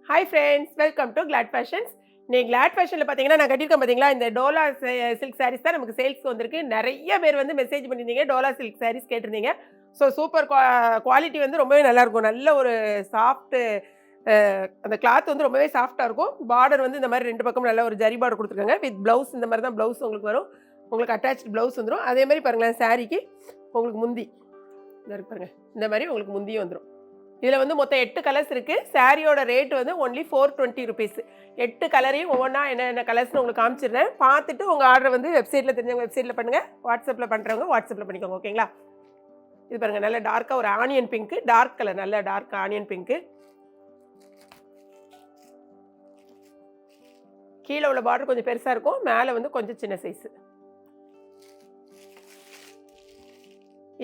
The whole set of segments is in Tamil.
Hi friends, welcome to Glad Fashions. இன்னைக்கு கிளாட் ஃபேஷனில் பார்த்தீங்கன்னா நான் கட்டியிருக்கேன் பார்த்தீங்களா, இந்த டோலா சில்க் சாரீஸ் தான் நமக்கு சேல்ஸ்க்கு வந்திருக்கு. நிறைய பேர் வந்து மெசேஜ் பண்ணியிருந்தீங்க, டோலா சில்க் சாரீஸ் கேட்டிருந்தீங்க. ஸோ சூப்பர் குவாலிட்டி வந்து ரொம்பவே நல்லாயிருக்கும். நல்ல ஒரு சாஃப்ட்டு, அந்த கிளாத் வந்து ரொம்பவே சாஃப்டாக இருக்கும். பார்டர் வந்து இந்த மாதிரி 2 பக்கம் நல்ல ஒரு ஜரி பார்டர் கொடுத்துருக்காங்க. வித் ப்ளவுஸ் இந்த மாதிரி தான் ப்ளவுஸ் உங்களுக்கு வரும். உங்களுக்கு அட்டாச்சு ப்ளவுஸ் வந்துடும். அதே மாதிரி பாருங்களேன், சாரீக்கு உங்களுக்கு முந்தி இருக்கு பாருங்கள், இந்த மாதிரி உங்களுக்கு முந்தியும் வந்துடும். இதில் வந்து மொத்தம் 8 கலர்ஸ் இருக்குது. சாரியோட ரேட் வந்து ஒன்லி 420 ருபீஸ். 8 கலரையும் ஒவ்வொன்றா என்னென்ன கலர்ஸ்னு உங்களுக்கு காமிச்சிடுறேன். பார்த்துட்டு உங்கள் ஆர்டர் வந்து வெப்சைட்டில் தெரிஞ்சவங்க வெப்சைட்டில் பண்ணுங்கள், வாட்ஸ்அப்பில் பண்ணுறவங்க வாட்ஸ்அப்பில் பண்ணிக்கோங்க. ஓகேங்களா? இது பாருங்கள், நல்ல டார்க்காக ஒரு ஆனியன் பிங்க்கு, டார்க் கலர், நல்ல டார்க் ஆனியன் பிங்க்கு. கீழே உள்ள பார்டர் கொஞ்சம் பெருசாக இருக்கும், மேலே வந்து கொஞ்சம் சின்ன சைஸு.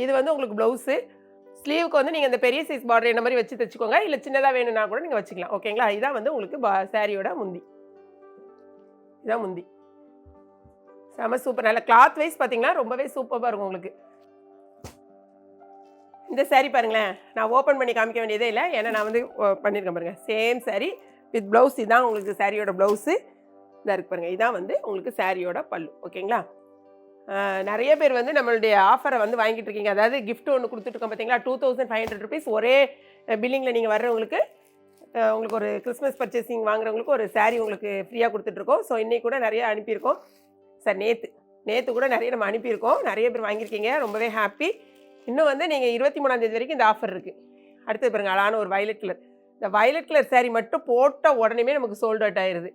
இது வந்து உங்களுக்கு ப்ளவுஸு. ஸ்லீவுக்கு வந்து நீங்கள் இந்த பெரிய சைஸ் பார்டர் என்ன மாதிரி வச்சு தைச்சிக்கோங்க, இல்லை சின்னதாக வேணும்னா கூட நீங்கள் வச்சுக்கலாம். ஓகேங்களா? இதான் வந்து உங்களுக்கு சாரியோட முந்தி. இதான் முந்தி. செம சூப்பர். நல்ல கிளாத் வைஸ் பார்த்தீங்கன்னா ரொம்பவே சூப்பராக இருக்கும் உங்களுக்கு. இந்த சாரீ பாருங்களேன், நான் ஓப்பன் பண்ணி காமிக்க வேண்டியதே இல்லை, ஏன்னா நான் வந்து பண்ணியிருக்கேன் பாருங்கள். Same sari with blouse. இதுதான் உங்களுக்கு சாரியோட ப்ளவுஸு. இதாக இருக்கு பாருங்கள். இதான் வந்து உங்களுக்கு சாரியோட பல்லு. ஓகேங்களா? நிறைய பேர் வந்து நம்மளுடைய ஆஃபரை வந்து வாங்கிட்டு இருக்கீங்க. அதாவது கிஃப்ட் ஒன்று கொடுத்துட்ருக்கோம் பார்த்தீங்களா, 2500 ருபீஸ் ஒரே பில்லிங்கில் நீங்கள் வர்றவங்களுக்கு, உங்களுக்கு ஒரு கிறிஸ்மஸ் பர்ச்சேசிங் வாங்குறவங்களுக்கு ஒரு சாரீ உங்களுக்கு ஃப்ரீயாக கொடுத்துட்ருக்கோம். ஸோ இன்றைக்கி கூட நிறைய அனுப்பியிருக்கோம் சார். நேற்று கூட நிறைய நம்ம அனுப்பியிருக்கோம். நிறைய பேர் வாங்கியிருக்கீங்க, ரொம்பவே ஹாப்பி. இன்னும் வந்து நீங்கள் 23ஆம் தேதி வரைக்கும் இந்த ஆஃபர் இருக்குது. அடுத்தது பாருங்கள், அழகான ஒரு வயலட் கலர். இந்த வயலட் கலர் சாரீ மட்டும் போட்ட உடனே நமக்கு சோல்ட் அவுட் ஆயிடுது.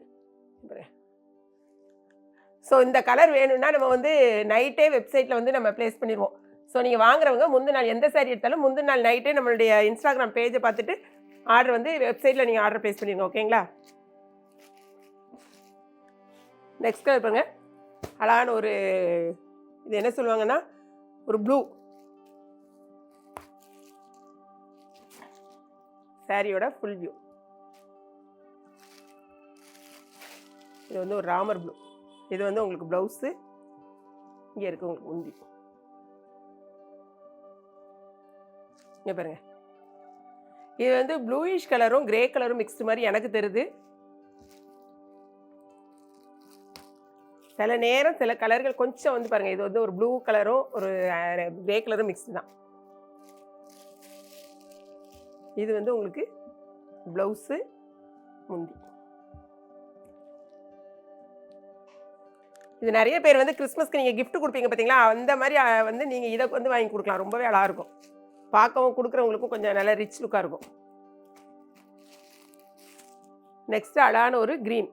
ஸோ இந்த கலர் வேணும்னா நம்ம வந்து நைட்டே வெப்சைட்டில் வந்து நம்ம ப்ளேஸ் பண்ணிடுவோம். ஸோ நீங்கள் வாங்குறவங்க முந்தின நாள் எந்த சாரீ எடுத்தாலும் முந்தின நாள் நைட்டே நம்மளுடைய இன்ஸ்டாகிராம் பேஜை பார்த்துட்டு ஆர்டர் வந்து வெப்சைட்டில் நீங்கள் ஆர்டர் ப்ளேஸ் பண்ணிடுங்க. ஓகேங்களா? நெக்ஸ்ட் கலர் பாருங்க, அழகான ஒரு, இது என்ன சொல்லுவாங்கன்னா ஒரு ப்ளூ. சாரியோட ஃபுல் வியூ. இது வந்து ஒரு ராமர் ப்ளூ. இது வந்து உங்களுக்கு ப்ளவுஸு. இங்கே இருக்குது உங்களுக்கு முந்தி. இங்கே பாருங்கள், இது வந்து ப்ளூயிஷ் கலரும் கிரே கலரும் மிக்ஸ்டு மாதிரி எனக்கு தெரியுது. சில நேரம் சில கலர்கள் கொஞ்சம் வந்து பாருங்கள், இது வந்து ஒரு ப்ளூ கலரும் ஒரு கிரே கலரும் மிக்ஸ்டு தான். இது வந்து உங்களுக்கு ப்ளவுஸு, முந்தி. இது நிறைய பேர் வந்து கிறிஸ்மஸ்க்கு நீங்கள் கிஃப்ட் கொடுப்பீங்க பார்த்தீங்களா, அந்த மாதிரி வந்து நீங்கள் இதை வந்து வாங்கி கொடுக்கலாம். ரொம்பவே அழகாக இருக்கும், பார்க்கவும் கொடுக்குறவங்களுக்கும் கொஞ்சம் நல்ல ரிச் லுக்காக இருக்கும். நெக்ஸ்ட் அழகான ஒரு க்ரீன்.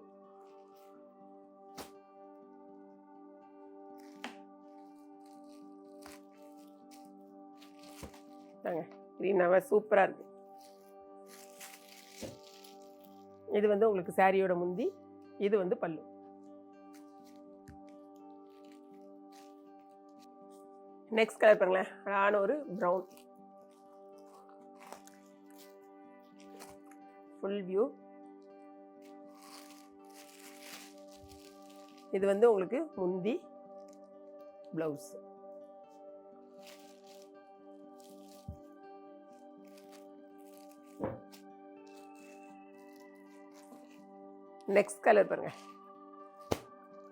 க்ரீன் நல்லா சூப்பராக இருக்கு. இது வந்து உங்களுக்கு சாரியோட முந்தி. இது வந்து பல்லு. நெக்ஸ்ட் கலர் பாருங்களேன், அழகான ஒரு ப்ரௌன். Full view. இது வந்து உங்களுக்கு முந்தி, ப்ளவுஸ். நெக்ஸ்ட் கலர் பாருங்க,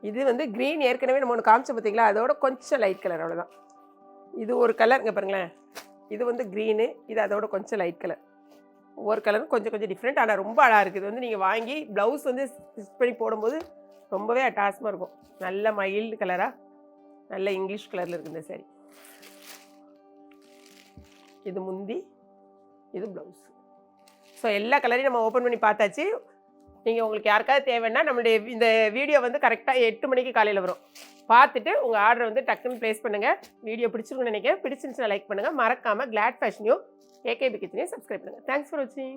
இது வந்து க்ரீன். ஏற்கனவே நம்ம ஒன்று காமிச்சோம் பார்த்தீங்களா, அதோட கொஞ்சம் லைட் கலர், அவ்வளோதான். இது ஒரு கலர். இங்கே பாருங்களேன், இது வந்து க்ரீனு, இது அதோட கொஞ்சம் லைட் கலர். ஒவ்வொரு கலரும் கொஞ்சம் கொஞ்சம் டிஃப்ரெண்ட், ஆனால் ரொம்ப அழகாக இருக்குது. இது வந்து நீங்கள் வாங்கி ப்ளவுஸ் வந்து ஸ்டிச் பண்ணி போடும்போது ரொம்பவே அட்டாச்மாக இருக்கும். நல்ல மைல்டு கலராக, நல்ல இங்கிலீஷ் கலரில் இருக்குது இந்த சாரி. இது முந்தி, இது ப்ளவுஸ். ஸோ எல்லா கலரையும் நம்ம ஓப்பன் பண்ணி பார்த்தாச்சு. நீங்கள் உங்களுக்கு யாருக்காவது தேவைன்னா நம்மளுடைய இந்த வீடியோ வந்து கரெக்டாக 8 மணிக்கு காலையில் வரும். பார்த்துட்டு உங்கள் ஆர்டர் வந்து டக்குன்னு ப்ளேஸ் பண்ணுங்கள். வீடியோ பிடிச்சிருக்குன்னு நினைக்கிறேன். பிடிச்சிருந்துச்சுன்னா லைக் பண்ணுங்கள். மறக்காமல் கிளாட் ஃபேஷனையும் ஏகேபி கிச்சனையும் சப்ஸ்கிரைப் பண்ணுங்கள். தேங்க்ஸ் ஃபார் வாட்சிங்.